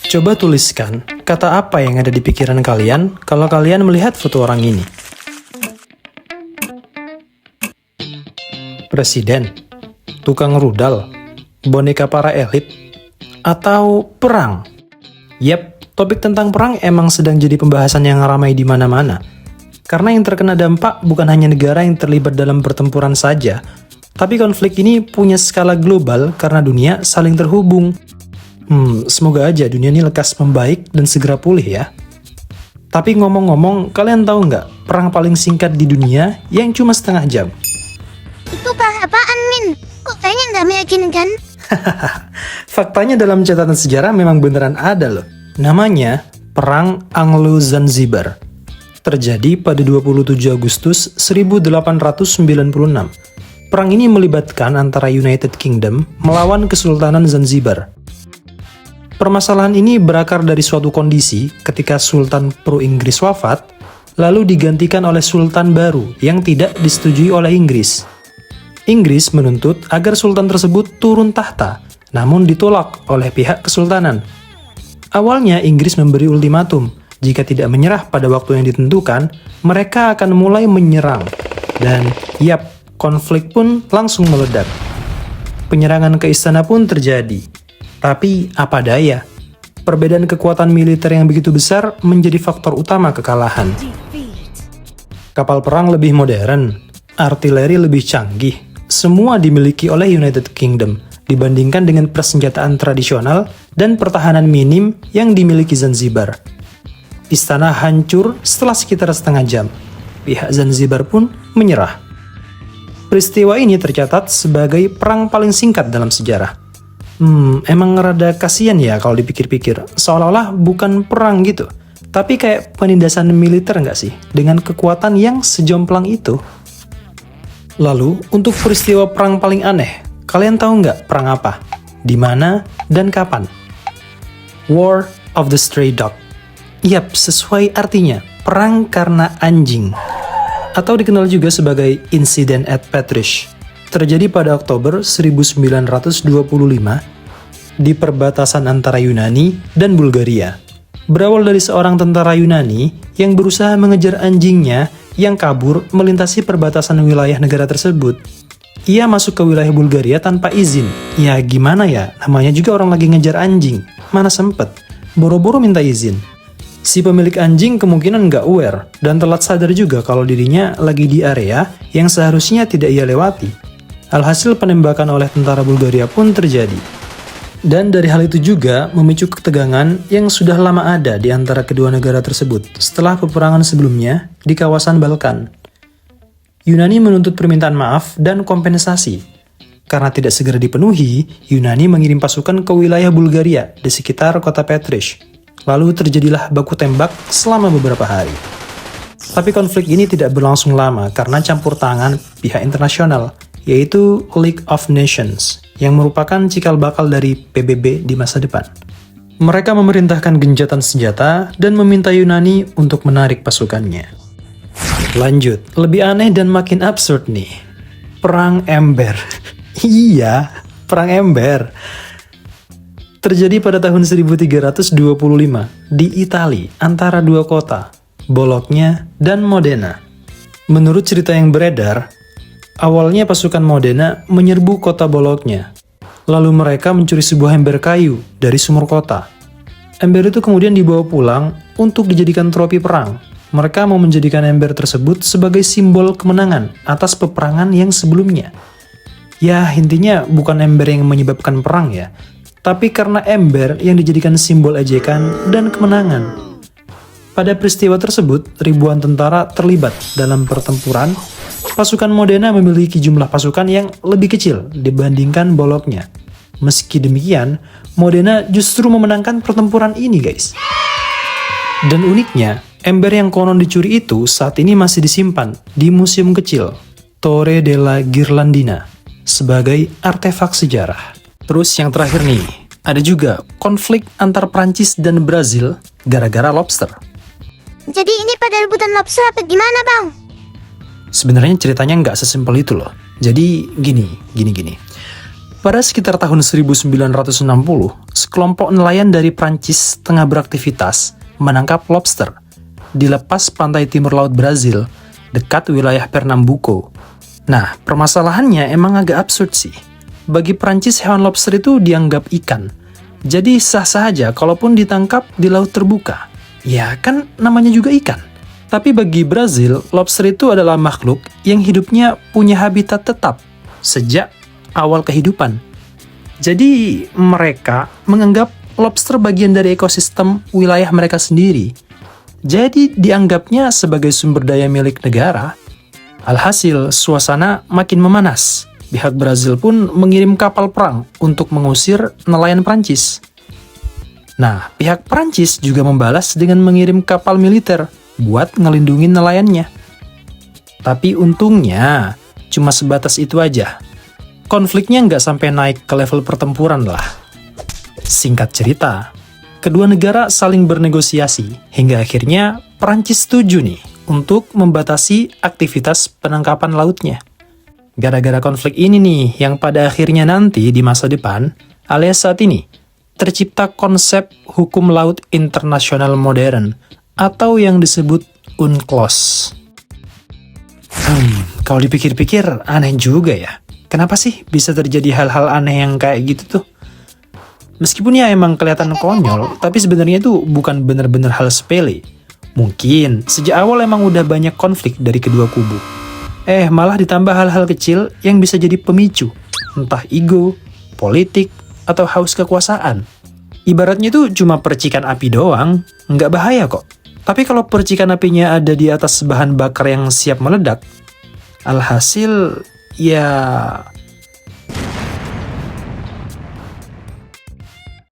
Coba tuliskan kata apa yang ada di pikiran kalian kalau kalian melihat foto orang ini. Presiden, tukang rudal, boneka para elit, atau perang? Yap, topik tentang perang emang sedang jadi pembahasan yang ramai di mana-mana. Karena yang terkena dampak bukan hanya negara yang terlibat dalam pertempuran saja, tapi konflik ini punya skala global karena dunia saling terhubung. Semoga aja dunia ini lekas membaik dan segera pulih ya. Tapi ngomong-ngomong, kalian tahu nggak perang paling singkat di dunia yang cuma setengah jam? Itu apaan, Min? Kok kayaknya nggak meyakinkan? Faktanya dalam catatan sejarah memang beneran ada loh. Namanya Perang Anglo-Zanzibar. Terjadi pada 27 Agustus 1896. Perang ini melibatkan antara United Kingdom melawan Kesultanan Zanzibar. Permasalahan ini berakar dari suatu kondisi ketika Sultan pro-Inggris wafat, lalu digantikan oleh Sultan baru yang tidak disetujui oleh Inggris. Inggris menuntut agar Sultan tersebut turun tahta, namun ditolak oleh pihak Kesultanan. Awalnya Inggris memberi ultimatum, jika tidak menyerah pada waktu yang ditentukan, mereka akan mulai menyerang. Dan yap, konflik pun langsung meledak. Penyerangan ke istana pun terjadi. Tapi apa daya, perbedaan kekuatan militer yang begitu besar menjadi faktor utama kekalahan. Kapal perang lebih modern, artileri lebih canggih, semua dimiliki oleh United Kingdom dibandingkan dengan persenjataan tradisional dan pertahanan minim yang dimiliki Zanzibar. Istana hancur setelah sekitar setengah jam. Pihak Zanzibar pun menyerah. Peristiwa ini tercatat sebagai perang paling singkat dalam sejarah. Emang rada kasihan ya kalau dipikir-pikir. Seolah-olah bukan perang gitu. Tapi kayak penindasan militer nggak sih? Dengan kekuatan yang sejomplang itu. Lalu, untuk peristiwa perang paling aneh, kalian tahu nggak perang apa? Di mana dan kapan? War of the Stray Dog. Yap, sesuai artinya, perang karena anjing. Atau dikenal juga sebagai Incident at Petrish. Terjadi pada Oktober 1925 di perbatasan antara Yunani dan Bulgaria. Berawal dari seorang tentara Yunani yang berusaha mengejar anjingnya yang kabur melintasi perbatasan wilayah negara tersebut. Ia masuk ke wilayah Bulgaria tanpa izin. Ya gimana ya, namanya juga orang lagi ngejar anjing. Mana sempet, boro-boro minta izin. Si pemilik anjing kemungkinan nggak aware dan telat sadar juga kalau dirinya lagi di area yang seharusnya tidak ia lewati. Alhasil penembakan oleh tentara Bulgaria pun terjadi. Dan dari hal itu juga memicu ketegangan yang sudah lama ada di antara kedua negara tersebut setelah peperangan sebelumnya di kawasan Balkan. Yunani menuntut permintaan maaf dan kompensasi. Karena tidak segera dipenuhi, Yunani mengirim pasukan ke wilayah Bulgaria di sekitar kota Petrish. Lalu terjadilah baku tembak selama beberapa hari. Tapi konflik ini tidak berlangsung lama karena campur tangan pihak internasional, yaitu League of Nations, yang merupakan cikal bakal dari PBB di masa depan. Mereka memerintahkan gencatan senjata dan meminta Yunani untuk menarik pasukannya. Lanjut, lebih aneh dan makin absurd nih. Perang Ember. Iya, Perang Ember. Terjadi pada tahun 1325 di Italia antara dua kota, Bologna dan Modena. Menurut cerita yang beredar, awalnya pasukan Modena menyerbu kota Bologna. Lalu mereka mencuri sebuah ember kayu dari sumur kota. Ember itu kemudian dibawa pulang untuk dijadikan trofi perang. Mereka mau menjadikan ember tersebut sebagai simbol kemenangan atas peperangan yang sebelumnya. Ya, intinya bukan ember yang menyebabkan perang ya, tapi karena ember yang dijadikan simbol ejekan dan kemenangan. Pada peristiwa tersebut, ribuan tentara terlibat dalam pertempuran. Pasukan Modena memiliki jumlah pasukan yang lebih kecil dibandingkan Bologna. Meski demikian, Modena justru memenangkan pertempuran ini, guys. Dan uniknya, ember yang konon dicuri itu saat ini masih disimpan di museum kecil Torre della Ghirlandina sebagai artefak sejarah. Terus yang terakhir nih, ada juga konflik antar Prancis dan Brazil gara-gara lobster. Jadi ini pada rebutan lobster apa gimana, Bang? Sebenarnya ceritanya nggak sesimpel itu loh. Jadi gini. Pada sekitar tahun 1960, sekelompok nelayan dari Prancis tengah beraktivitas menangkap lobster di lepas pantai timur laut Brazil, dekat wilayah Pernambuco. Nah, permasalahannya emang agak absurd sih. Bagi Prancis, hewan lobster itu dianggap ikan. Jadi sah-sah aja kalaupun ditangkap di laut terbuka. Ya kan namanya juga ikan. Tapi bagi Brazil, lobster itu adalah makhluk yang hidupnya punya habitat tetap sejak awal kehidupan. Jadi mereka menganggap lobster bagian dari ekosistem wilayah mereka sendiri. Jadi dianggapnya sebagai sumber daya milik negara. Alhasil, suasana makin memanas. Pihak Brazil pun mengirim kapal perang untuk mengusir nelayan Prancis. Nah, pihak Prancis juga membalas dengan mengirim kapal militer buat ngelindungin nelayannya. Tapi untungnya, cuma sebatas itu aja. Konfliknya nggak sampai naik ke level pertempuran lah. Singkat cerita, kedua negara saling bernegosiasi hingga akhirnya Prancis setuju nih untuk membatasi aktivitas penangkapan lautnya. Gara-gara konflik ini nih yang pada akhirnya nanti di masa depan, alias saat ini, tercipta konsep hukum laut internasional modern atau yang disebut UNCLOS. Kalau dipikir-pikir aneh juga ya. Kenapa sih bisa terjadi hal-hal aneh yang kayak gitu tuh? Meskipun ya emang kelihatan konyol, tapi sebenarnya itu bukan bener-bener hal sepele. Mungkin sejak awal emang udah banyak konflik dari kedua kubu. Malah ditambah hal-hal kecil yang bisa jadi pemicu. Entah ego, politik, atau haus kekuasaan. Ibaratnya itu cuma percikan api doang, nggak bahaya kok. Tapi kalau percikan apinya ada di atas bahan bakar yang siap meledak, alhasil ya